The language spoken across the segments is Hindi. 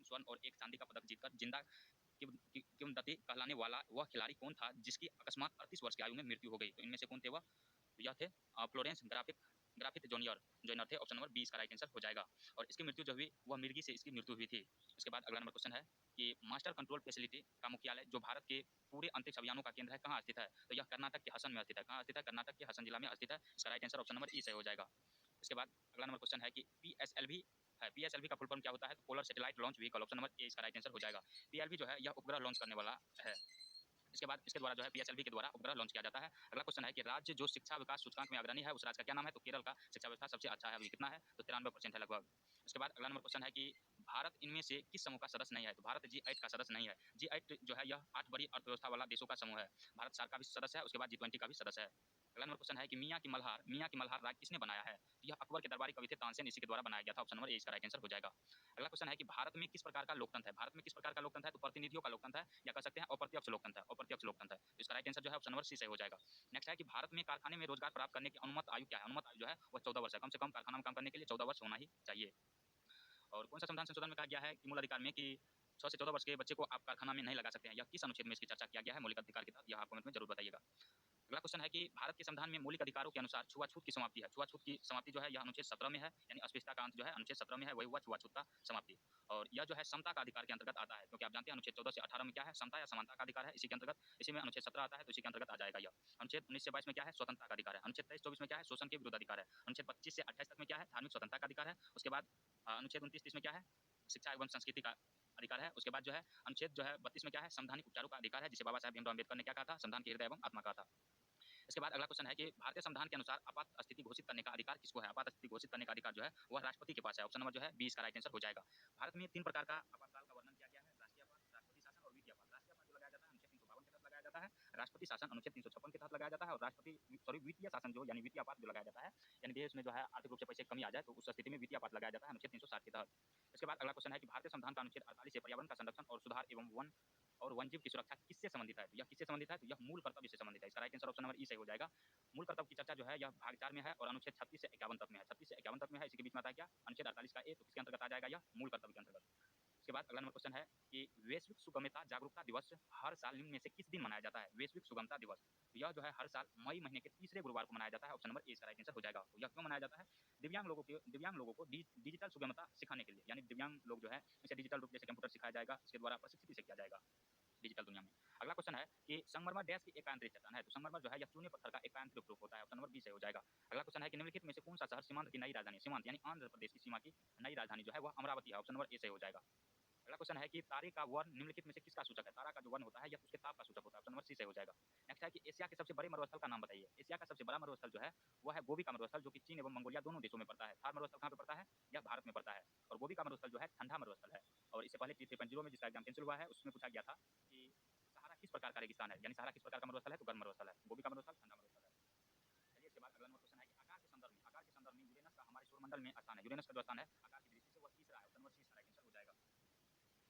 स्वर्ण और 1 चांदी का पदक जीतकर जिंदा किंवदंती कहलाने वाला वह खिलाड़ी कौन था जिसकी अकस्मात 38 वर्ष की आयु में मृत्यु हो गई? तो इनमें से कौन थे वह? तो यह थे फ्लोरेंस ग्राफिथ जूनियर थे। ऑप्शन नंबर 20 का राइट आंसर हो जाएगा। और इसकी मृत्यु जो हुई वह मिर्गी से इसकी मृत्यु हुई थी। उसके बाद अगला नंबर क्वेश्चन है कि मास्टर कंट्रोल फैसिलिटी का मुख्यालय जो भारत के पूरे अंतरिक्ष अभियानों का केंद्र है कहाँ स्थित है? तो यह कर्नाटक के हसन में स्थित है। कहाँ स्थित है? कर्नाटक के हसन जिला में स्थित है। इसका राइट आंसर ऑप्शन नंबर ई से हो जाएगा। इसके बाद अगला नंबर क्वेश्चन है कि पीएसएलवी है। पीएसएलवी का फुल फॉर्म क्या होता है? तो polar satellite launch vehicle. Option number A इसका राइट आंसर हो जाएगा। पीएलवी जो है यह उपग्रह लॉन्च करने वाला है। इसके बाद इसके द्वारा जो है पीएसएलवी के द्वारा उपग्रह लॉन्च किया जाता है। अगला क्वेश्चन है कि राज्य जो शिक्षा विकास सूचकांक में अग्रणी है उस राज्य का क्या नाम है? तो केरल का शिक्षा व्यवस्था सबसे अच्छा है। अभी कितना है? तो 93% है लगभग। इसके बाद अगला नंबर क्वेश्चन है कि भारत इनमें से किस समूह का सदस्य नहीं है? तो भारत G8 का सदस्य नहीं है। G8 जो है यह 8 बड़ी अर्थव्यवस्था वाला देशों का समूह है। भारत सार्क का भी सदस्य है, उसके बाद G20 का भी सदस्य है। अगला नंबर क्वेश्चन है कि मियाँ की मल्हार राग किसने बनाया है? तो यह अकबर के दरबारी कवि थे तानसेन, इसी के द्वारा बनाया गया था। ऑप्शन नंबर ए इसका राइट आंसर हो जाएगा। अगला क्वेश्चन है कि भारत में किस प्रकार का लोकतंत्र है? भारत में किस प्रकार का लोकतंत्र है? तो प्रतिनिधियों का लोकतंत्र है, या कह सकते हैं अप्रत्यक्ष लोकतंत्र है। अप्रत्यक्ष लोकतंत्र है। तो इसका राइट आंसर जो है ऑप्शन नंबर सी से हो जाएगा। नेक्स्ट है कि भारत में कारखाने में रोजगार प्राप्त करने की अनुमत आयु क्या है? अनुमत आयु जो है वह 14 वर्ष है। कम से कम कारखाना में काम करने के लिए 14 वर्ष होना ही चाहिए। और कौन सा संविधान संशोधन में कहा गया है कि मूल अधिकार में कि 6 से 14 वर्ष के बच्चे को आप कारखाना में नहीं लगा सकते हैं? यह किस अनुच्छेद में इसकी चर्चा किया गया है मौलिक अधिकार के तहत? यह आप कमेंट में जरूर बताइएगा। अगला क्वेश्चन है कि भारत के संविधान में मौलिक अधिकारों के अनुसार छुआछूत की समाप्ति है। छुआछूत की समाप्ति जो है यह अनुच्छेद 17 में है, यानी अस्पृश्यता का अंत जो है अनुच्छेद 17 में है, वही हुआ छुआछूत का समाप्ति। और यह जो है समता का अधिकार के अंतर्गत आता है, क्योंकि आप जानते हैं अनुच्छेद 14 से 18 में क्या है? समता या समानता का अधिकार है, इसी के अंतर्गत इसी में अनुच्छेद 17 आता है, तो इसी के अंतर्गत आ जाएगा यह। अनुच्छेद 19 से 22 में क्या है? स्वतंत्रता का अधिकार है। अनुच्छेद 23-24 में क्या है? शोषण के विरुद्ध अधिकार है। अनुच्छेद 25 से 28 तक में क्या है? धार्मिक स्वतंत्रता का अधिकार है। उसके बाद अनुच्छेद 29-30 में क्या है? शिक्षा एवं संस्कृति का अधिकार है। उसके बाद जो है अनुच्छेद जो है 32 में क्या है? संवैधानिक उपचारों का अधिकार है, जिसे बाबा साहब भीमराव अम्बेडकर ने क्या कहा था? संविधान के हृदय एवं आत्मा कहा था। इसके बाद अगला क्वेश्चन है कि भारतीय संविधान के अनुसार आपात स्थिति घोषित करने का अधिकार किसको है? आपात स्थिति घोषित करने का अधिकार जो है वह राष्ट्रपति के पास है। ऑप्शन नंबर जो है 20 का राइट आंसर हो जाएगा। भारत में 3 प्रकार का आपातकाल का वर्णन किया गया है: राष्ट्रीय आपात, राष्ट्रपति शासन और वित्तीय आपात। राष्ट्रीय आपात जो लगाया जाता है अनुच्छेद 352 के तहत लगाया जाता है। राष्ट्रपति शासन अनुच्छेद 356 के तहत लगाया जाता है। और वित्तीय शासन जो यानी वित्तीय आपात जो लगाया जाता है, यानी देश में जो है आर्थिक रूप से पैसे की कमी आ जाए तो उस स्थिति में वित्तीय आपात लगाया जाता है अनुच्छेद 360 के तहत। इसके बाद अगला क्वेश्चन है कि भारतीय संविधान का अनुच्छेद 48 से पर्यावरण का संरक्षण और सुधार एवं वन्यजीव की सुरक्षा किससे संबंधित है? तो यह किससे संबंधित है? तो यह मूल कर्तव्य से संबंधित है। इसका राइट आंसर ऑप्शन नंबर ई सही हो जाएगा। मूल कर्तव्य की चर्चा जो है यह भाग 4 में है और अनुच्छेद 36 से 51 तक में है। 36 से 51 तक में है, इसी के बीच में आता है क्या? अनुच्छेद 48 का ए, तो किसके अंतर्गत आ जाएगा? यह मूल कर्तव्य के अंतर्गत। इसके बाद अगला नंबर क्वेश्चन है कि वैश्विक सुगमता जागरूकता दिवस हर साल निम्न में से किस दिन मनाया जाता है? वैश्विक सुगमता दिवस, तो यह जो है हर साल मई महीने के तीसरे गुरुवार को मनाया जाता है। ऑप्शन नंबर ए इसका राइट आंसर हो जाएगा। तो यह क्यों मनाया जाता है? दिव्यांग लोगों को डिजिटल सुगमता सिखाने के लिए, यानी दिव्यांग लोग जो है इसे डिजिटल रूप जैसे कंप्यूटर सिखाया जाएगा, इसके द्वारा प्रशिक्षित इसे किया जाएगा डिजिटल दुनिया में। अगला क्वेश्चन है कि संगमरमर डैश की एकांतरिक चट्टान है। तो संगमरमर जो है यह चूने पत्थर का एकांतरिक रूप होता है। ऑप्शन नंबर बी से हो जाएगा। अगला क्वेश्चन है कि निम्नलिखित में से कौन सा शहर सीमांत की नई राजधानी, सीमांत यानी आंध्र प्रदेश की सीमा की नई राजधानी जो है वह अमरावती है। ऑप्शन नंबर ए से हो जाएगा। अगला क्वेश्चन है कि तारे का वर्ण निम्नलिखित में से किसका सूचक है? तारा का जो वर्ण होता है यह उसके ताप का सूचक होता है। ऑप्शन नंबर सी से हो जाएगा। नेक्स्ट है कि एशिया के सबसे बड़े मरुस्थल का नाम बताइए। एशिया का सबसे बड़ा मरुस्थल जो है वह है गोबी का मरुस्थल, जो कि चीन एवं मंगोलिया दोनों देशों में पड़ता है। थार मरुस्थल कहाँ पे पड़ता है? यह भारत में पड़ता है। और गोबी का मरुस्थल जो है ठंडा मरुस्थल है। और इससे पहले T3.0 में जिसका एग्जाम कैंसिल हुआ है उसमें पूछा गया था कि सहारा किस प्रकार का रेगिस्तान है, यानी सहारा किस प्रकार का मरुस्थल है? तो गर्म मरुस्थल है। गोबी का मरुस्थल ठंडा मरुस्थल है। चलिए इसके बाद अगला नंबर क्वेश्चन है कि आकार के संदर्भ में यूरेनस का हमारे सौरमंडल में स्थान है। यूरेनस का जो स्थान है आकार की दृष्टि से वह तीसरा है। ऑप्शन नंबर सी इसका राइट आंसर हो जाएगा।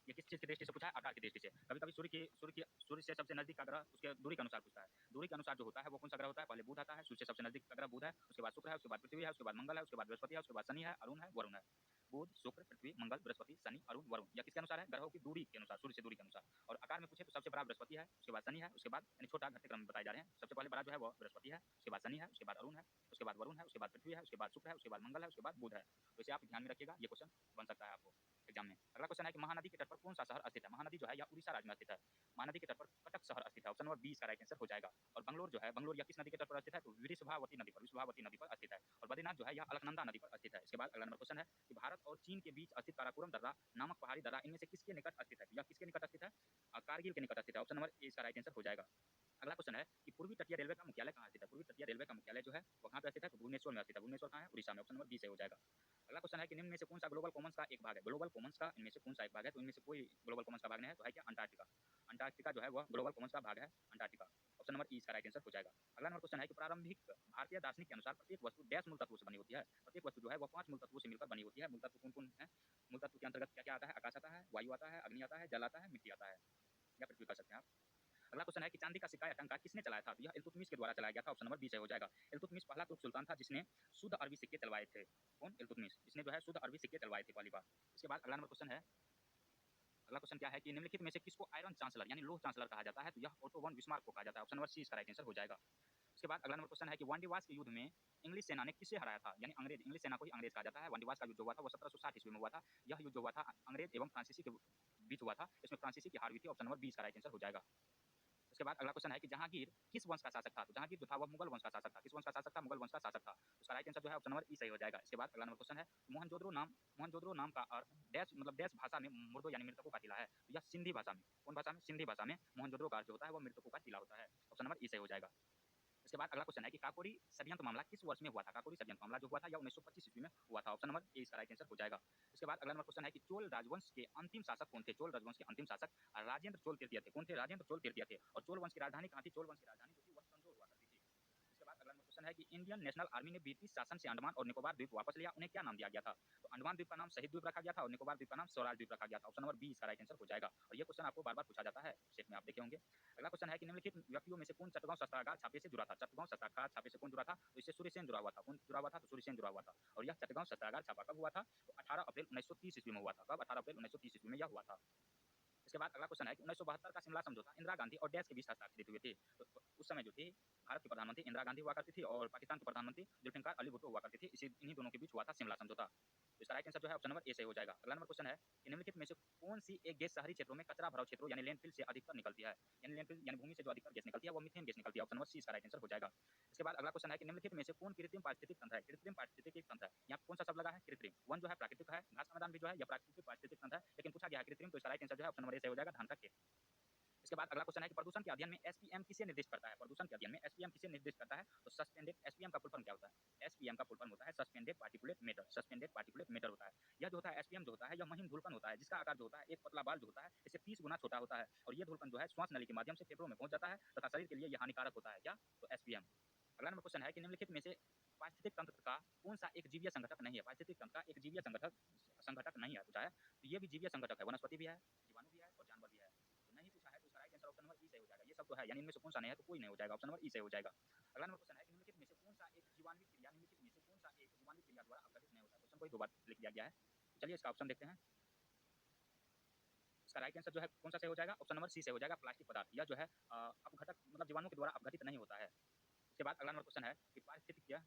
ये किस चीज़ की दृष्टि से पूछा है? आकार की दृष्टि से। कभी-कभी सूर्य से सबसे नजदीक का ग्रह उसके दूरी के अनुसार पूछता है। दूरी के अनुसार जो होता है वो कौन सा ग्रह होता है? पहले बुध आता है, सूर्य से सबसे नजदीक का ग्रह बुध है, उसके बाद शुक्र है, उसके बाद पृथ्वी है, उसके बाद मंगल है, उसके बाद बृहस्पति है, उसके बाद शनि है, अरुण है, वरुण है। बुध, शुक्र, पृथ्वी, मंगल, बृहस्पति, शनि, अरुण, वरुण। यह किसके अनुसार है? ग्रहों की दूरी के अनुसार, सूर्य से दूरी के अनुसार। और आकार में पूछे तो सबसे बड़ा बृहस्पति है, उसके बाद शनि है, उसके बाद यानी छोटा घटते क्रम में बताए जा रहे हैं। सबसे पहले बड़ा जो है वो बृहस्पति है, उसके बाद शनि है, उसके बाद अरुण है, उसके बाद वरुण है, उसके बाद पृथ्वी है, उसके बाद शुक्र है, उसके बाद मंगल है, उसके बाद बुध है। तो इसे आप ध्यान में रखिएगा, ये क्वेश्चन बन सकता है आपको एग्जाम में। अगला क्वेश्चन है कि महानदी के तट पर कौन सा शहर स्थित है? महानदी जो है यह उड़ीसा राज्य में स्थित है। महानदी के तट पर कटक शहर स्थित है। ऑप्शन नंबर 20 का राइट आंसर हो जाएगा। और बंगलोर जो है, बंगलोर यह किस नदी के तट पर स्थित है? तो वृषभावती नदी पर स्थित है। और बद्रीनाथ जो है यह अलकनंदा नदी पर स्थित है। इसके बाद अगला नंबर क्वेश्चन है कि भारत और चीन के बीच स्थित काराकोरम दर्रा नामक पहाड़ी दर्रा इनमें से किसके निकट स्थित है? यह किसके निकट स्थित है? कारगिल के निकट स्थित है। ऑप्शन नंबर ए इसका राइट आंसर हो जाएगा। अगला क्वेश्चन है कि पूर्वी तटीय रेलवे का मुख्यालय कहाँ स्थित है? पूर्वी तटीय रेलवे का मुख्यालय जो है वो कहाँ पे स्थित है? तो भुवनेश्वर में स्थित है। भुवनेश्वर कहाँ है? उड़ीसा में। ऑप्शन नंबर बी से हो जाएगा। अगला क्वेश्चन है कि निम्न में से कौन सा ग्लोबल कॉमन्स का एक भाग है? ग्लोबल कॉमन्स का इनमें से कौन सा एक भाग है? तो इनमें से कोई ग्लोबल कॉमन्स का भाग नहीं है, तो है क्या? अंटार्कटिका। अंटार्कटिका जो है वह ग्लोबल कॉमन्स का भाग है, अंटार्कटिका। ऑप्शन नंबर ई इसका राइट आंसर हो जाएगा। अगला नंबर क्वेश्चन है कि प्रारंभिक भारतीय दार्शनिक के अनुसार प्रत्येक वस्तु डैश मूल तत्वों से बनी होती है। प्रत्येक वस्तु जो है वह 5 मूल तत्वों से मिलकर बनी होती है। मूल तत्व कौन-कौन है? मूल तत्व के अंतर्गत क्या-क्या आता है? आकाश आता है, वायु आता है, अग्नि आता है, जल आता है, मिट्टी आता है, या पृथ्वी कह सकते हैं आप। अगला क्वेश्चन है कि चांदी का सिक्का या टंका किसने चलाया था? तो यह इल्तुतमिश के द्वारा चलाया गया था। ऑप्शन नंबर बी से हो जाएगा। इल्तुतमिश पहला तुर्क सुल्तान था जिसने शुद्ध अरबी सिक्के चलवाए थे। कौन? इल्तुतमिश। इसने जो है शुद्ध अरबी सिक्के चलवाए थे पहली बार। इसके बाद अगला नंबर क्वेश्चन है अगला क्वेश्चन क्या है कि निम्नलिखित में से किसको आयरन चांसलर यानी लौह चांसलर कहा जाता है? तो यह ओटो वन बिस्मार्क को कहा जाता है। ऑप्शन नंबर सी इसका राइट आंसर हो जाएगा। उसके बाद अगला नंबर क्वेश्चन है कि वांडीवास के युद्ध में इंग्लिश सेना ने किसे हराया था? यानी अंग्रेज, इंग्लिश सेना को ही अंग्रेज कहा जाता है। वांडीवास का युद्ध जो हुआ था वो 1760 ईस्वी में हुआ था। यह युद्ध जो हुआ था अंग्रेज एवं फ्रांसीसी के बीच हुआ था। इसमें फ्रांसीसी की हार हुई थी। ऑप्शन नंबर बी इसका राइट आंसर हो जाएगा। उसके बाद अगला क्वेश्चन है कि जहांगीर किस वंश का शासक था? तो जहांगीर जो था वह मुगल वंश का शासक था। किस वंश का शासक था? मुगल वंश का शासक था। उसका राइट आंसर जो है ऑप्शन नंबर ई सही हो जाएगा। इसके बाद अगला नंबर क्वेश्चन है मोहनजोदड़ो नाम का अर्थ डैश मतलब डैश भाषा में मुर्दों यानी मृतकों का टीला है। तो यह सिंधी भाषा में, कौन भाषा में? सिंधी भाषा में मोहनजोदड़ो का अर्थ जो होता है वो मृतकों का टीला होता है। ऑप्शन नंबर ई सही हो जाएगा। इसके बाद अगला क्वेश्चन है कि काकोरी षड्यंत्र मामला किस वर्ष में हुआ था? काकोरी षड्यंत्र मामला जो हुआ था यह 1925 ईस्वी में हुआ था। ऑप्शन नंबर ए इसका राइट आंसर हो जाएगा। इसके बाद अगला नंबर क्वेश्चन है कि चोल राजवंश के अंतिम शासक कौन थे? चोल राजवंश के अंतिम शासक राजेंद्र चोल तृतीय थे। कौन थे? राजेंद्र चोल तृतीय थे। और चोल वंश की राजधानी कहाँ थी? चोल वंश की राजधानी जो थी वह तंजौर हुआ करती थी। इसके बाद अगला नंबर क्वेश्चन है कि इंडियन नेशनल आर्मी ने ब्रिटिश शासन से अंडमान और निकोबार द्वीप वापस लिया, उन्हें क्या नाम दिया गया था? तो अंडमान द्वीप का नाम शहीद द्वीप रखा गया था और निकोबार द्वीप का नाम स्वराज द्वीप रखा गया था। ऑप्शन नंबर बी इसका राइट आंसर हो जाएगा। और ये क्वेश्चन आपको बार बार पूछा जाता है, सेट में आप देखे होंगे। अगला क्वेश्चन है कि निम्नलिखित व्यक्तियों में से कौन चट्टगांव शस्त्रागार छापे से जुड़ा था? चट्टगांव शस्त्रागार छापे से कौन जुड़ा था? तो इससे सूर्यसेन जुड़ा हुआ था। कौन जुड़ा हुआ था? तो सूर्यसेन जुड़ा हुआ था। और यह चट्टगांव शस्त्रागार छापा कब हुआ था? तो 18 अप्रैल 1930 ईस्वी में हुआ था। कब? 18 अप्रैल 1930 ईस्वी में यह हुआ था। इसके बाद अगला क्वेश्चन है कि 1972 का शिमला समझौता इंदिरा गांधी और डैश के बीच हस्ताक्षरित हुए थे। तो उस समय जो थी भारत की प्रधानमंत्री इंदिरा गांधी हुआ करती थी और पाकिस्तान के प्रधानमंत्री जुल्फिकार अली भुट्टो हुआ करती थी। इन्हीं दोनों के बीच हुआ था शिमला समझौता। तो इसका राइट आंसर जो है ऑप्शन नंबर ए सही हो जाएगा। अगला नंबर क्वेश्चन है कि निम्नलिखित में से कौन सी एक गैस शहरी क्षेत्रों में कचरा भराव क्षेत्रों यानी लैंडफिल से अधिकतर निकलती है? यानी लैंडफिल यानी भूमि से जो अधिकतर गैस निकलती है वो मीथेन गैस निकलती है। ऑप्शन नंबर सी इसका राइट आंसर हो जाएगा। इसके बाद अगला क्वेश्चन है कि निम्नलिखित में से कौन कृत्रिम पारिस्थितिक तंत्र है? कृत्रिम पारिस्थितिक तंत्र है, यहाँ कौन सा शब्द लगा है? कृत्रिम। वन जो है प्राकृतिक है, घास का मैदान भी जो है यह प्राकृतिक पारिस्थितिक तंत्र है, लेकिन पूछा गया है कृत्रिम, तो इसका राइट आंसर जो है ऑप्शन नंबर ए सही हो जाएगा, धान का खेत। इसके बाद अगला क्वेश्चन है कि प्रदूषण के अध्ययन में एसपीएम किसे निर्दिष्ट करता है? प्रदूषण के अध्ययन में एसपीएम किसे निर्दिष्ट करता है? तो सस्पेंडेड, एसपीएम का फुल फॉर्म क्या होता है? एसपीएम का फुल फॉर्म होता है suspended particulate matter. Suspended particulate matter होता है। यह जो होता है एसपीएम जो होता है यह महीन धूलकण होता है, जिसका आकार जो होता है एक पतला बाल जो होता है इससे 30 गुना छोटा होता है, और यह धूलकण जो है श्वास नली के माध्यम से फेफड़ों में पहुंच जाता है तथा शरीर के लिए यह हानिकारक होता है। क्या? तो एसपीएम। अगला नंबर क्वेश्चन है कि निम्नलिखित में से पारिस्थितिक तंत्र का कौन सा एक जीवीय संगठक नहीं है? पारिस्थितिक तंत्र का एक जीवीय संगठक नहीं है पूछा है, तो ये भी जीवीय संगठक है, वनस्पति भी है, जीवाणु भी है और जानवर भी है। तो नहीं पूछा है तो इसका राइट आंसर ऑप्शन नंबर ई सही हो जाएगा। ये सब तो है, यानी इनमें से कौन सा नहीं है? तो कोई नहीं हो जाएगा। ऑप्शन नंबर ई सही हो जाएगा। अगला नंबर क्वेश्चन है कि निम्नलिखित में से कौन सा एक जीवाणुविक क्रिया निम्नलिखित में से कौन सा एक जीवाणुविक क्रिया द्वारा अपघटित नहीं होता है? क्वेश्चन को ही दो बार लिख दिया गया है। चलिए इसका ऑप्शन देखते हैं। इसका राइट आंसर जो है कौन सा सही हो जाएगा? ऑप्शन नंबर सी से हो जाएगा, प्लास्टिक पदार्थ। यह जो है अपघटक मतलब जीवाणु के द्वारा अपघटित नहीं होता है। इसके बाद अगला नंबर क्वेश्चन है कि पारिस्थितिक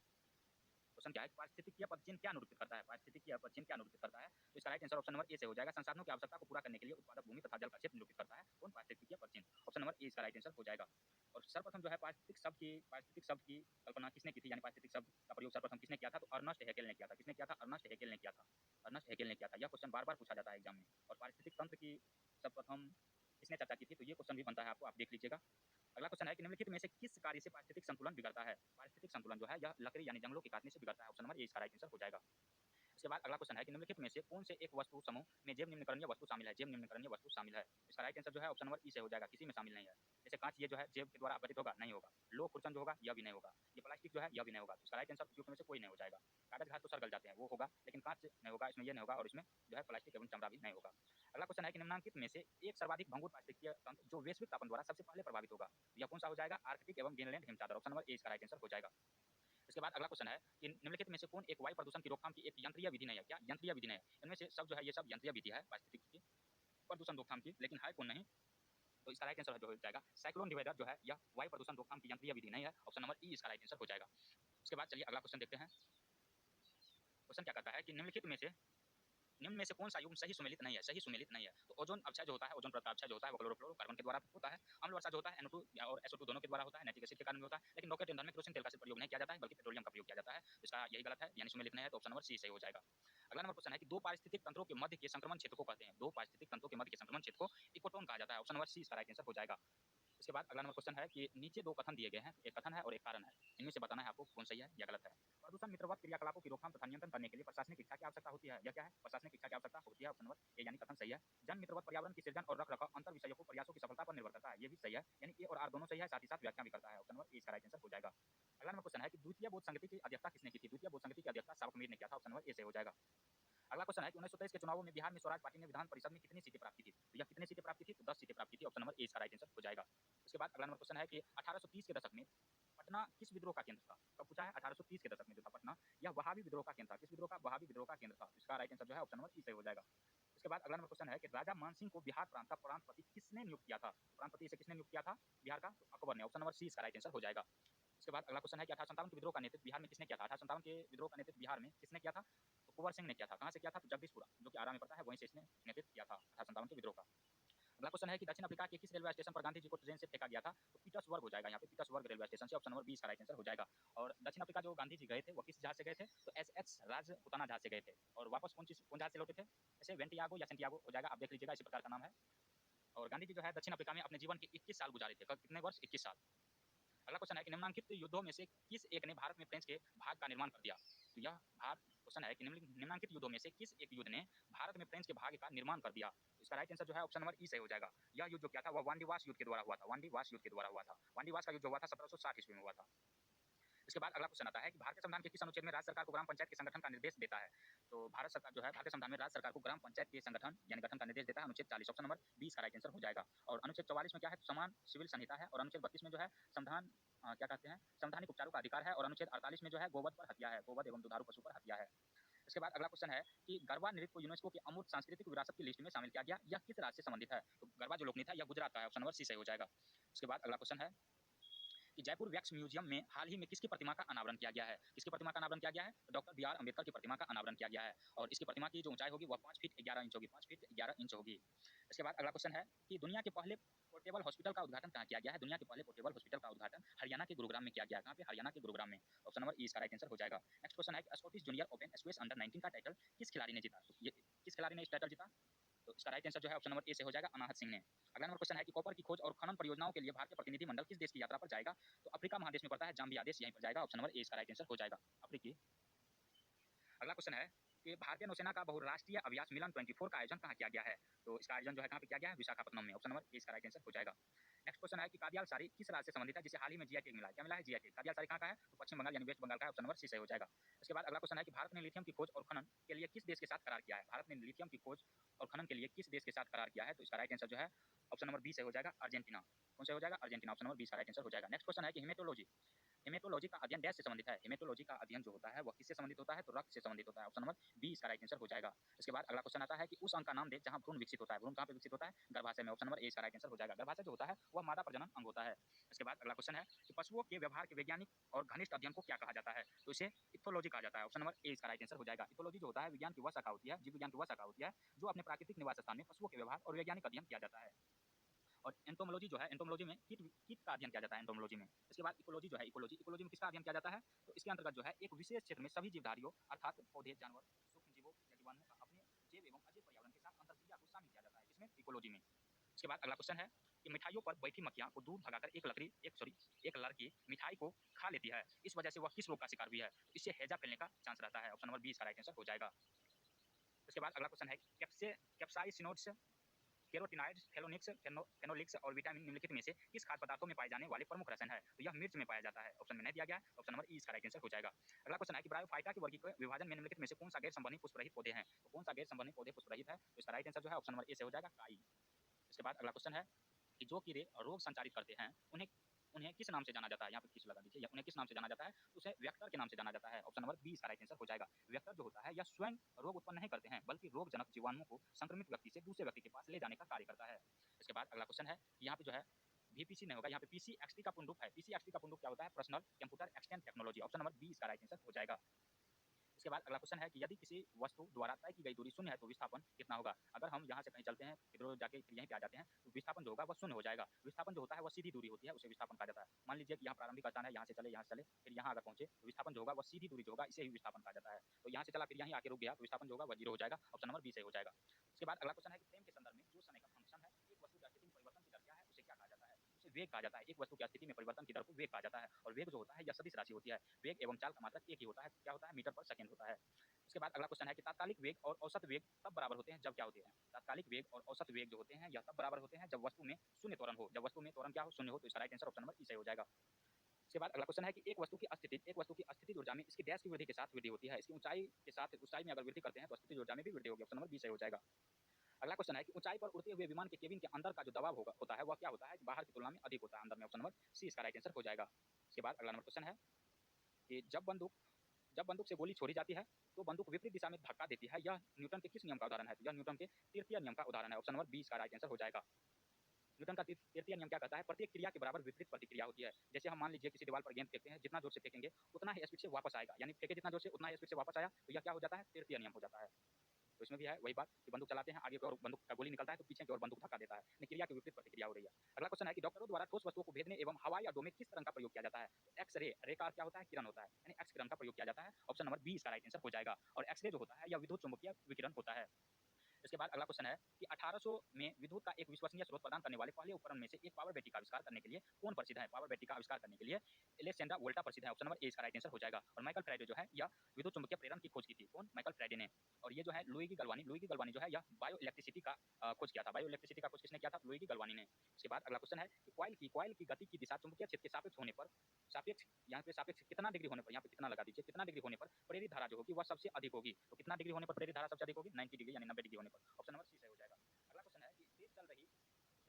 क्वेश्चन क्या है? पारिस्थितिकीय पदचिह्न क्या अनुरूपित करता है? पारिस्थितिकीय पदचिह्न क्या अनुरूपित करता है? तो इसका right answer option number A से हो जाएगा, संसाधनों की आवश्यकता को पूरा करने के लिए उत्पादक भूमि तथा जल का क्षेत्र निरूपित करता है। कौन? पारिस्थितिकीय पदचिह्न। ऑप्शन नंबर ए इसका राइट आंसर हो जाएगा। और सर्वप्रथम जो है पारिस्थितिक शब्द की कल्पना किसने की थी, यानी पारिस्थितिक शब्द का प्रयोग सर्वप्रथम किसने किया था? तो अर्नस्ट हैकेल ने किया था। किसने किया था? अर्नस्ट हैकेल ने किया था। अर्नस्ट हैकेल ने किया था। यह क्वेश्चन बार बार पूछा जाता है एग्जाम में। और पारिस्थितिक तंत्र की सर्वप्रथम किसने चर्चा की थी, तो ये क्वेश्चन भी बनता है आपको, आप देख लीजिएगा। अगला क्वेश्चन है कि निम्नलिखित में से किस कार्य से पारिस्थितिक संतुलन बिगड़ता है? पारिस्थितिक संतुलन जो है यह लकड़ी यानी जंगलों के काटने से बिगड़ता है। ऑप्शन नंबर ए इसका राइट आंसर हो जाएगा। इसके बाद अगला क्वेश्चन है कि निम्नलिखित में से कौन से एक वस्तु समूह में जैव निम्नकरणीय वस्तु शामिल है? जैव निम्नकरणीय वस्तु शामिल है। इसका राइट आंसर जो है ऑप्शन नंबर ई से हो जाएगा, किसी में शामिल नहीं है। जैसे कांच, ये जो है जैव के द्वारा अपघटित होगा? नहीं होगा। लोह खुरचन जो होगा यह भी नहीं होगा। ये प्लास्टिक जो है यह भी नहीं होगा। तो इसका राइट आंसर उपयुक्त में से कोई नहीं हो जाएगा। कागज घास तो सर गल जाते हैं, वो होगा, लेकिन कांच नहीं होगा, इसमें ये नहीं होगा, और इसमें जो है प्लास्टिक एवं चमड़ा भी नहीं होगा। अगला क्वेश्चन है कि निम्नांकित में से एक सर्वाधिक भंगुर पारिस्थितिकीय तंत्र जो वैश्विक तापन द्वारा सबसे पहले प्रभावित होगा, यह कौन सा हो जाएगा? आर्कटिक एवं ग्रीनलैंड हिमचादर। ऑप्शन नंबर ए इसका राइट आंसर हो जाएगा। इसके बाद अगला क्वेश्चन है कि निम्नलिखित में से कौन एक वायु प्रदूषण की रोकथाम की एक यंत्रीय विधि नहीं है? क्या? यंत्रीय विधि नहीं है। इनमें से सब जो है ये सब यंत्रीय विधि है पारिस्थितिकी की प्रदूषण रोकथाम की, लेकिन है कौन नहीं? तो इसका राइट आंसर जो हो जाएगा साइक्लोन डिवाइडर जो है यह वायु प्रदूषण रोकथाम की यंत्रीय विधि नहीं है। ऑप्शन नंबर ई इसका राइट आंसर हो जाएगा। उसके बाद चलिए अगला क्वेश्चन देखते हैं। क्वेश्चन क्या कहता है कि निम्न में से कौन सा युग्म सही सुमेलित नहीं है? सही सुमेलित नहीं है। तो ओजोन अवक्षय जो होता है, ओजोन परत का अवक्षय जो होता है वो क्लोरोफ्लोरोकार्बन के द्वारा होता है। अम्ल वर्षा जो होता है NO2 और SO2 दोनों के द्वारा होता है, नाइट्रिक एसिड के कारण भी होता है। लेकिन रॉकेट ईंधन में केरोसिन तेल का सिर्फ प्रयोग नहीं किया जाता है, बल्कि पेट्रोलियम का प्रयोग किया जाता है। तो इसका यही गलत है, यानी सुमेलित नहीं है। तो ऑप्शन नंबर सी सही हो जाएगा। अगला नंबर क्वेश्चन है कि दो पारिस्थितिक तंत्रों के मध्य के संक्रमण क्षेत्र को कहते हैं। दो पारिस्थितिक तंत्रों के मध्य के संक्रमण क्षेत्र को इकोटोन कहा जाता है। ऑप्शन नंबर सी इसका राइट आंसर हो जाएगा। इसके बाद अगला नंबर क्वेश्चन है कि नीचे दो कथन दिए गए हैं, एक कथन है और एक कारण है, इनमें से बताना है आपको कौन सही है या गलत है। प्रदूषण मित्रवत क्रियाकलापों की रोकथाम तथा नियंत्रण करने के लिए प्रशासनिक इच्छा की आवश्यकता होती है। यह क्या है? प्रशासनिक इच्छा की आवश्यकता होती है। ऑप्शन नंबर ए यानी कथन सही है। जन मित्रवत पर्यावरण की सृजन और रखरखाव अंतर विषयों को प्रयासों की सफलता पर निर्भर करता है। ये भी सही है, यानी ए और आर दोनों सही है, साथ ही साथ व्याख्या भी करता है। ऑप्शन नंबर ए इसका राइट आंसर हो जाएगा। अगला नंबर क्वेश्चन है कि द्वितीय बोध संगति की अध्यक्षता किसने की थी? द्वितीय बोध संगति की अध्यक्षता सावक मीर ने किया था। ऑप्शन नंबर ए से हो जाएगा। अगला क्वेश्चन है कि 1923 के चुनावों में बिहार में स्वराज पार्टी ने विधान परिषद में कितनी सीटें प्राप्त की थी? तो यह कितनी सीटें प्राप्त की थी? तो 10 सीटें प्राप्त की थी। ऑप्शन नंबर ए इसका राइट आंसर हो जाएगा। उसके बाद अगला नंबर क्वेश्चन है कि 1830 के दशक में पटना किस विद्रोह का केंद्र था? कब पूछा है? 1830 के दशक में जो था पटना, यह वहाबी विद्रोह का केंद्र था। किस विद्रोह का? वहाबी विद्रोह का केंद्र था। इसका राइट आंसर जो है ऑप्शन नंबर ई सही हो जाएगा। इसके बाद अगला नंबर क्वेश्चन है कि राजा मानसिंह को बिहार प्रांत का प्रांतपति किसने नियुक्त किया था? प्रांतपति इसे किसने नियुक्त किया था बिहार का? तो अकबर ने। ऑप्शन नंबर सी इसका राइट आंसर हो जाएगा। उसके बाद अगला क्वेश्चन है कि 1857 के विद्रोह का नेतृत्व बिहार में किसने किया था? 1857 के विद्रोह का नेतृत्व बिहार में किसने किया था? तो कुंवर सिंह ने किया था। कहाँ से किया था? तो जगदीशपुरा, जो कि आरा में पड़ता है, वहीं से इसने नेतृत्व किया था 1857 के विद्रोह का। अगला क्वेश्चन है कि दक्षिण अफ्रीका के किस रेलवे स्टेशन पर गांधी जी को ट्रेन से फेंका गया था? तो पीटर्सबर्ग हो जाएगा, यहाँ पे पीटर्सबर्ग रेलवे स्टेशन से। ऑप्शन नंबर बी इसका राइट आंसर हो जाएगा। और दक्षिण अफ्रीका जो गांधी जी गए थे वो किस जहाज से गए थे? तो एसएच राजपुताना जहाज से गए थे। और वापस कौन जहाज से लौटे थे? ऐसे वेंटियागो या सेंटियागो हो जाएगा, आप देख लीजिएगा, इसी प्रकार का नाम है। और गांधी जी जो है दक्षिण अफ्रीका में अपने जीवन के 21 साल गुजारे थे। कितने वर्ष? 21 साल। अगला क्वेश्चन है कि निम्नलिखित युद्धों में से किस एक ने भारत में फ्रेंच के भाग का निर्माण कर दिया? तो यह क्वेश्चन है कि निम्नलिखित युद्धों में से किस एक युद्ध ने भारत में फ्रेंच के भाग का निर्माण कर दिया? तो इसका राइट आंसर जो है ऑप्शन नंबर ई सही हो जाएगा। यह युद्ध जो क्या था, वह वांडीवास युद्ध के द्वारा हुआ था। वांडीवास युद्ध के द्वारा हुआ था। वांडीवास का युद्ध हुआ था 1760 ईस्वी में हुआ था। इसके बाद अगला क्वेश्चन आता है कि भारतीय संविधान के किस अनुच्छेद में राज्य सरकार को ग्राम पंचायत के संगठन का निर्देश देता है? तो भारत सरकार जो है भारतीय संविधान में राज्य सरकार को ग्राम पंचायत के संगठन यानी गठन का निर्देश देता है। अनुच्छेद 40, ऑप्शन नंबर 20 का राइट आंसर हो जाएगा। और अनुच्छेद 44 में क्या है? समान सिविल संहिता है। और अनुच्छेद 32 में जो है संविधान क्या कहते हैं, संवैधानिक उपचारों का अधिकार है। और अनुच्छेद 48 में जो है गोवध पर हत्या है, गोवध एवं दुधारू पशु पर हत्या है। इसके बाद अगला क्वेश्चन है कि गरबा नृत्य को यूनेस्को की अमूर्त सांस्कृतिक विरासत की लिस्ट में शामिल किया गया, यह किस राज्य से संबंधित है? तो गरबा जो लोकनृत्य है यह गुजरात का है। ऑप्शन नंबर सी सही हो जाएगा। उसके बाद अगला क्वेश्चन है कि जयपुर वैक्स म्यूजियम में हाल ही में किसकी प्रतिमा का अनावरण किया गया है? किसकी प्रतिमा का अनावरण किया गया है? तो डॉक्टर बी आर अम्बेडकर की प्रतिमा का अनावरण किया गया है। और इसकी प्रतिमा की जो ऊंचाई होगी वह 5 फीट 11 इंच होगी, 5 फीट 11 इंच होगी। इसके बाद अगला क्वेश्चन है कि दुनिया के पहले पोर्टेबल हॉस्पिटल का उद्घाटन कहाँ किया गया है? दुनिया के पहले पोर्टेबल हॉस्पिटल का उद्घाटन हरियाणा के गुरुग्राम में किया गया है। कहाँ पे? हरियाणा के गुरुग्राम में। ऑप्शन नंबर ई इसका राइट आंसर हो जाएगा। नेक्स्ट क्वेश्चन है कि Scottish junior open squash under 19 का टाइटल किस खिलाड़ी ने जीता? ये किस खिलाड़ी ने इस टाइटल जीता? तो इसका राइट आंसर जो है ऑप्शन नंबर ए से हो जाएगा, अनाहत सिंह ने। अगला नंबर क्वेश्चन है कि कॉपर की खोज और खनन परियोजनाओं के लिए भारतीय प्रतिनिधिमंडल किस देश की यात्रा पर जाएगा? तो अफ्रीका महादेश में पड़ता है जाम्बिया देश, यहीं पर जाएगा। ऑप्शन नंबर ए इसका राइट आंसर हो जाएगा, अफ्रीकी। अगला क्वेश्चन है कि भारतीय नौसेना का बहुराष्ट्रीय अभ्यास मिलन 24 का आयोजन कहाँ किया गया है? तो इसका आयोजन जो है कहाँ पे किया गया है? विशाखापट्टनम में। ऑप्शन नंबर ए इसका राइट आंसर हो जाएगा। नेक्स्ट क्वेश्चन है कि कादियाल सारी किस राज्य से संबंधित है जिसे हाल ही में जीआई टैग मिला है? क्या मिला है? GI tag. कादियाल सारी कहाँ का है? तो पश्चिम बंगाल यानी वेस्ट बंगाल का है। ऑप्शन नंबर सी सही हो जाएगा। इसके बाद अगला क्वेश्चन है कि भारत ने लिथियम की खोज और खनन के लिए किस देश के साथ करार किया है? भारत ने लिथियम की खोज और खनन के लिए किस देश के साथ करार किया है? तो इसका राइट आंसर जो है ऑप्शन नंबर बी से हो जाएगा, अर्जेंटीना। कौन से हो जाएगा? अर्जेंटीना। ऑप्शन नंबर बी का राइट आंसर हो जाएगा। नेक्स्ट क्वेश्चन है कि हेमेटोलॉजी हेमेटोलॉजी का अध्ययन डैश से संबंधित है? हेमेटोलॉजी का अध्ययन जो होता है वह किससे संबंधित होता है? तो रक्त से संबंधित होता है। ऑप्शन नंबर बी इसका राइट आंसर हो जाएगा। इसके बाद अगला क्वेश्चन आता है कि उस अंग का नाम दे जहां भ्रूण विकसित होता है। भ्रूण कहां पे विकसित होता है? गर्भाशय में। ऑप्शन नंबर ए इसका राइट आंसर हो जाएगा। गर्भाशय जो होता है वह मादा प्रजनन अंग होता है। इसके बाद अगला क्वेश्चन है कि पशुओं के व्यवहार के वैज्ञानिक और घनिष्ठ अध्ययन को क्या कहा जाता है? तो इसे इथोलॉजी कहा जाता है। ऑप्शन नंबर ए इसका राइट आंसर हो जाएगा। इथोलॉजी जो होता है विज्ञान की वह शाखा होती है, जीव विज्ञान की वह शाखा होती है जो अपने प्राकृतिक निवास स्थान में पशुओं के व्यवहार और वैज्ञानिक अध्ययन किया जाता है। और एंटोमोलॉजी जो है, एंटोमोलॉजी में कीट का अध्ययन किया जाता है एंटोमोलॉजी में। इसके बाद इकोलॉजी जो है, इकोलॉजी में किसका अध्ययन किया जाता है? तो इसके अंतर्गत जो है एक विशेष क्षेत्र में सभी जीवधारियों अर्थात पौधे, जानवर, सूक्ष्म जीवों या जीवाणुओं का अपने जैव एवं अजैव पर्यावरण के साथ अंतरक्रिया को शामिल किया जाता है। इसमें इकोलॉजी में। इसके बाद अगला क्वेश्चन है कि मिठाइयों पर बैठी मक्खियां को दूर भगाकर एक लड़की मिठाई को खा लेती है, इस वजह से वह किस रोग का शिकार हुई है? तो इससे हैजा फैलने का चांस रहता है। ऑप्शन नंबर 20 का राइट आंसर हो जाएगा। इसके बाद अगला क्वेश्चन है कैप्साइसिनोड्स, कैरोटिनॉइड्स, फेनोलिक्स और विटामिन निम्नलिखित में से किस खाद्य पदार्थों में पाए जाने वाले प्रमुख रसायन है? तो यह मिर्च में पाया जाता है। ऑप्शन में नहीं दिया गया है। ऑप्शन नंबर ई इसका राइट आंसर हो जाएगा। अगला क्वेश्चन है कि ब्रायोफाइटा के वर्गीकरण विभाजन में निम्नलिखित में से कौन सा गैर संबंधी पुष्परहित पौधे हैं? तो कौन सा गैर संबंधी पौधे पुष्परहित है? तो इसका राइट आंसर जो है ऑप्शन नंबर ए से हो जाएगा, काई। इसके बाद अगला क्वेश्चन है कि जो कीड़े रोग संचारित करते हैं उन्हें उन्हें किस नाम से जाना जाता है? यहाँ पे किस लगा दीजिए, उन्हें किस नाम से जाना जाता है? तो उसे वेक्टर के नाम से जाना जाता है। ऑप्शन नंबर बी इसका राइट आंसर हो जाएगा। वेक्टर जो होता है यह स्वयं रोग उत्पन्न नहीं करते हैं बल्कि रोगजनक जीवाणुओं को संक्रमित व्यक्ति से दूसरे व्यक्ति के पास ले जाने का कार्य करता है। इसके बाद अगला क्वेश्चन है यहाँ पे जो है VPC नहीं होगा, यहाँ पे PCXT का पूर्ण रूप है। PCXT का पूर्ण रूप क्या होता है? Personal computer extend technology. Option number B इसका राइट आंसर हो जाएगा। इसके बाद अगला क्वेश्चन है कि यदि किसी वस्तु द्वारा तय की गई दूरी शून्य है तो विस्थापन कितना होगा? अगर हम यहाँ से कहीं चलते हैं, इधर जाके फिर यहीं पे आ जाते हैं तो विस्थापन जो होगा वह शून्य हो जाएगा। विस्थापन जो होता है वह सीधी दूरी होती है, उसे विस्थापन कहा जाता है। मान लीजिए कि यहाँ प्रारंभिक स्थान है, यहाँ से चले फिर यहाँ अगर पहुंचे तो विस्थापन जो होगा वह सीधी दूरी जो होगा इसे ही विस्थापन कहा जाता है। तो यहाँ से चला फिर यहीं आके रुक गया तो विस्थापन जो होगा वह 0 हो जाएगा। ऑप्शन नंबर बी से हो जाएगा। उसके बाद अगला क्वेश्चन है कि फ्रेम के संदर्भ में जो समय का फंक्शन है एक वस्तु की स्थिति में परिवर्तन की दर क्या है उसे क्या कहा जाता है? उसे वेग कहा जाता है। एक वस्तु की स्थिति में परिवर्तन की दर को वेग कहा जाता है। और वेग जो होता है यह सदिश राशि होती है। वेग एवं चाल का मात्रक एक ही होता है। क्या होता है? मीटर पर सेकेंड होता है। उसके बाद अगला क्वेश्चन है कि तात्कालिक वेग और औसत वेग तब बराबर होते हैं जब क्या होते हैं? तात्कालिक वेग और औसत वेग जो होते हैं यह तब बराबर होते हैं जब वस्तु में शून्य त्वरण हो। जब वस्तु में त्वरण क्या हो? शून्य हो। तो इसका राइट आंसर ऑप्शन नंबर ई सही हो जाएगा। उसके बाद अगला क्वेश्चन है कि एक वस्तु की स्थितिज ऊर्जा में इसकी डैश की वृद्धि के साथ वृद्धि होती है। इसकी ऊंचाई के साथ ऊंचाई में अगर वृद्धि करते हैं तो स्थितिज ऊर्जा में भी वृद्धि होगी। ऑप्शन नंबर बी सही हो जाएगा। अगला क्वेश्चन है कि ऊंचाई पर उड़ते हुए विमान के केबिन के अंदर का जो दबाव होता है वह क्या होता है? बाहर की तुलना में अधिक होता है अंदर में। ऑप्शन नंबर सी इसका राइट आंसर हो जाएगा। उसके बाद अगला नंबर क्वेश्चन है कि जब बंदूक जब बंदूक से गोली छोड़ी जाती है तो बंदूक विपरीत दिशा में धक्का देती है। यह न्यूटन के किस नियम का उदाहरण है? तो यह न्यूटन के तृतीय नियम का उदाहरण है। ऑप्शन नंबर 20 का राइट आंसर हो जाएगा। न्यूटन का तृतीय नियम क्या कहता है? प्रत्येक क्रिया के बराबर विपरीत प्रतिक्रिया होती है। जैसे हम मान लीजिए किसी दीवार पर गेंद फेंकते हैं, जितना जोर से फेंकेंगे उतना ही स्पीड से वापस आएगा, यानी फेंके जितना जोर से उतना ही स्पीड से वापस आया, तो यह क्या हो जाता है? तृतीय नियम हो जाता है। तो इसमें भी है वही बात कि बंदूक चलाते हैं, आगे की ओर बंदूक का गोली निकलता है तो पीछे की ओर बंदूक धक्का देता है, यानी क्रिया की विपरीत प्रतिक्रिया हो रही है। अगला क्वेश्चन है कि डॉक्टरों द्वारा ठोस वस्तुओं को भेदने एवं हवाई अड्डों में किस तरंग का प्रयोग किया जाता है? एक्स-रे, रे का अर्थ क्या होता है? किरण होता है, यानी एक्स किरण का प्रयोग किया जाता है। ऑप्शन नंबर 20 का राइट आंसर हो जाएगा। और एक्स-रे जो होता है यह विद्युत चुम्बकीय विकिरण होता है। इसके बाद अगला क्वेश्चन है कि 1800 में विद्युत का एक विश्वसनीय स्रोत प्रदान करने वाले पहले उपकरण में से एक पावर बैटरी का आविष्कार करने के लिए कौन प्रसिद्ध है? पावर बैटरी का आविष्कार करने के लिए एलेक्जेंड्रा वोल्टा प्रसिद्ध है। ऑप्शन नंबर ए इसका राइट आंसर हो जाएगा। और माइकल फैराडे जो है यह विद्युत चुम्बकीय प्रेरण की खोज की थी। कौन? माइकल फैराडे ने। और ये जो है लुइगी गलवानी जो है यह बायो इलेक्ट्रिसिटी का खोज किया था। बायो इलेक्ट्रिसिटी का खोज किसने किया था? लुइगी गलवानी ने। इसके बाद अगला क्वेश्चन है कि कॉइल की गति की दिशा चुंबकीय क्षेत्र के सापेक्ष होने पर, सापेक्ष यहाँ पे सापेक्ष कितना डिग्री होने पर, यहाँ पे कितना लगा दीजिए, कितना डिग्री होने पर प्रेरित धारा जो होगी वह सबसे अधिक होगी? तो कितना डिग्री होने पर प्रेरित धारा सबसे अधिक होगी? 90 डिग्री यानी 90 डिग्री होने पर। ऑप्शन नंबर सी सही हो जाएगा। अगला क्वेश्चन है कि तेज चल रही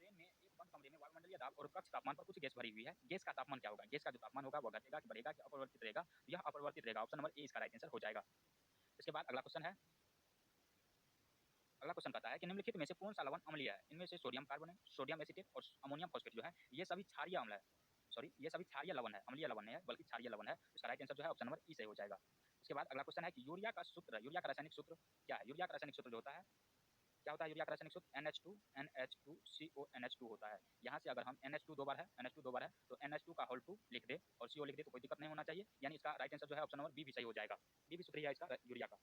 ट्रेन में एक बंद कमरे में वायुमंडलीय दाब और कक्ष तापमान पर कुछ गैस भरी हुई है। गैस का तापमान क्या होगा? गैस का जो तापमान होगा वह घटेगा कि बढ़ेगा कि अपरिवर्तित रहेगा? तो यह अपरिवर्तित रहेगा। ऑप्शन नंबर ए इसका राइट आंसर हो जाएगा। इसके बाद अगला क्वेश्चन कहता है कि निम्नलिखित में से कौन सा लवण अम्लीय है? इनमें से सोडियम कार्बोनेट, सोडियम एसीटेट और अमोनियम फॉस्फेट जो है ये सभी क्षारीय अम्ल है। सॉरी, ये सभी क्षारीय लवण है, अम्लीय लवण नहीं है बल्कि क्षारीय लवण है। इसका राइट आंसर जो है ऑप्शन नंबर ई सही हो जाएगा। इसके बाद अगला क्वेश्चन है कि यूरिया का रासायनिक सूत्र क्या है? यूरिया का रासायनिक सूत्र जो होता है क्या होता है? यूरिया का रासायनिक सूत्र NH2 होता है। यहाँ से अगर हम NH2 दो बार है तो NH2 का होल 2 लिख दे और CO लिख दे तो कोई दिक्कत नहीं होना चाहिए, यानी इसका राइट आंसर जो है ऑप्शन नंबर बी भी सही हो जाएगा। बी भी सूत्र ही है इसका यूरिया का।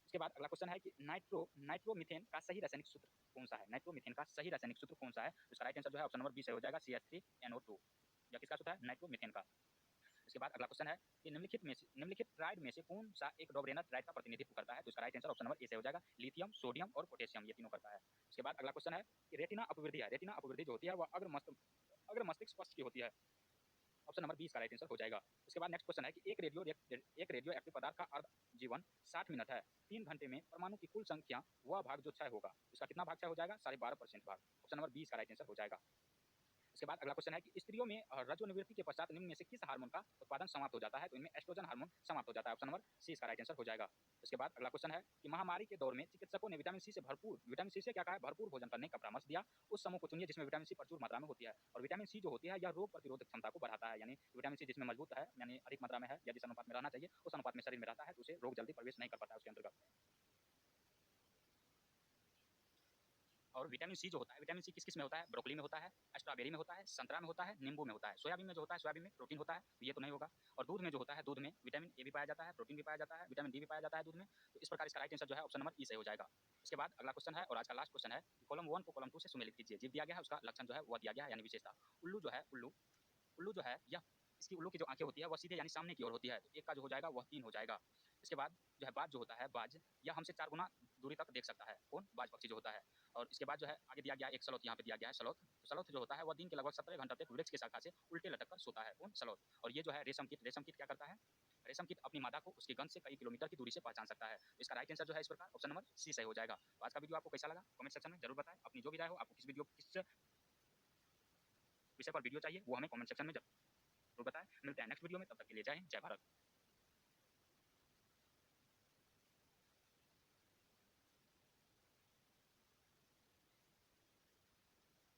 इसके बाद अगला क्वेश्चन है कि नाइट्रोमीथेन का सही रासायनिक सूत्र कौन सा है? नाइट्रोमीथेन का सही रासायनिक सूत्र कौन सा है? तो इसका राइट आंसर जो है ऑप्शन नंबर बी सही हो जाएगा, CH3NO2। यह किसका सूत्र है? नाइट्रोमीथेन का। इसके बाद अगला क्वेश्चन है कि निम्नलिखित ट्राइड में से कौन सा एक डोब्रेनर ट्राइड का प्रतिनिधित्व करता है? तो इसका right answer option number A से हो जाएगा, लिथियम, सोडियम और पोटेशियम, ये तीनों करता है। इसके बाद अगला क्वेश्चन है कि रेटिना अपवृद्धि है। रेटिना अपवृद्धि जो होती है वह अग्र मस्तिष्क पक्ष की होती है। ऑप्शन नंबर 20 का राइट आंसर हो जाएगा। इसके बाद नेक्स्ट क्वेश्चन है कि एक रेडियो एक्टिव पदार्थ का अर्ध जीवन 60 मिनट है। 3 घंटे में परमाणु की कुल संख्या वह भाग जो क्षय होगा, इसका कितना भाग क्षय हो जाएगा? 12.5% भाग। ऑप्शन नंबर 20 का राइट आंसर हो जाएगा। इसके बाद अगला क्वेश्चन है कि स्त्रियों में रजोनिवृत्ति के पश्चात निम्न में से किस हार्मोन का उत्पादन समाप्त हो जाता है? तो इनमें एस्ट्रोजन हार्मोन समाप्त हो जाता है। ऑप्शन नंबर सी इसका राइट आंसर हो जाएगा। इसके बाद अगला क्वेश्चन है कि महामारी के दौर में चिकित्सकों ने विटामिन सी से क्या कहा है? भरपूर भोजन करने का परामर्श दिया। उस समूह को चुनिए जिसमें विटामिन सी प्रचुर मात्रा में होती है। और विटामिन सी जो होती है यह रोग प्रतिरोधक क्षमता को बढ़ाता है, यानी विटामिन सी जिसमें मजबूत है, यानी अधिक मात्रा में है या जिस अनुपात में रहना चाहिए उस अनुपात में शरीर में रहता है तो उसे रोग जल्दी प्रवेश नहीं कर पाता है उसके अंतर्गत। और विटामिन सी जो होता है, विटामिन सी किस किस में होता है? ब्रोकली में होता है, स्ट्रॉबेरी में होता है, संतरा में होता है, नींबू में होता है। सोयाबीन में जो होता है, सोयाबीन में प्रोटीन होता है, तो ये तो नहीं होगा। और दूध में जो होता है, दूध में विटामिन ए भी पाया जाता है, प्रोटीन भी पाया जाता है, विटामिन डी भी पाया जाता है दूध में। तो इस प्रकार इसका राइट आंसर जो है ऑप्शन नंबर ई सही हो जाएगा। इसके बाद अगला क्वेश्चन है और आज का लास्ट क्वेश्चन है कि कॉलम 1 को कॉलम 2 से सुमेलित कीजिए। जीव दिया गया है, उसका लक्षण जो है वह दिया गया है, यानी विशेषता। उल्लू जो है, उल्लू जो है यह इसकी उल्लू की जो आंखें होती है वह सीधे यानी सामने की ओर होती है, तो एक का जो हो जाएगा वह 3 हो जाएगा। इसके बाद जो है बाज जो होता है, बाज यह हमसे 4 गुना दूरी तक देख सकता है। कौन? बाज पक्षी जो होता है। और इसके बाद जो है आगे दिया गया एक स्लॉथ, यहाँ पे दिया गया है स्लॉथ। तो स्लॉथ जो होता है वह दिन के लगभग 17 घंटे तक वृक्ष की शाखा से उल्टे लटक कर सोता है। कौन? स्लॉथ। और ये जो है रेशम कीट क्या करता है? रेशम कीट अपनी मादा को उसकी गंध से कई किलोमीटर की दूरी से पहचान सकता है। तो इसका राइट आंसर जो है इस प्रकार ऑप्शन नंबर सी सही हो जाएगा। तो आज का वीडियो आपको कैसा लगा कमेंट सेक्शन में जरूर बताएं। अपनी जो भी राय हो, आपको किस विषय पर वीडियो चाहिए वो हमें कमेंट सेक्शन में जरूर बताएं। मिलते हैं नेक्स्ट वीडियो में, तब तक के लिए जय हिंद, जय भारत।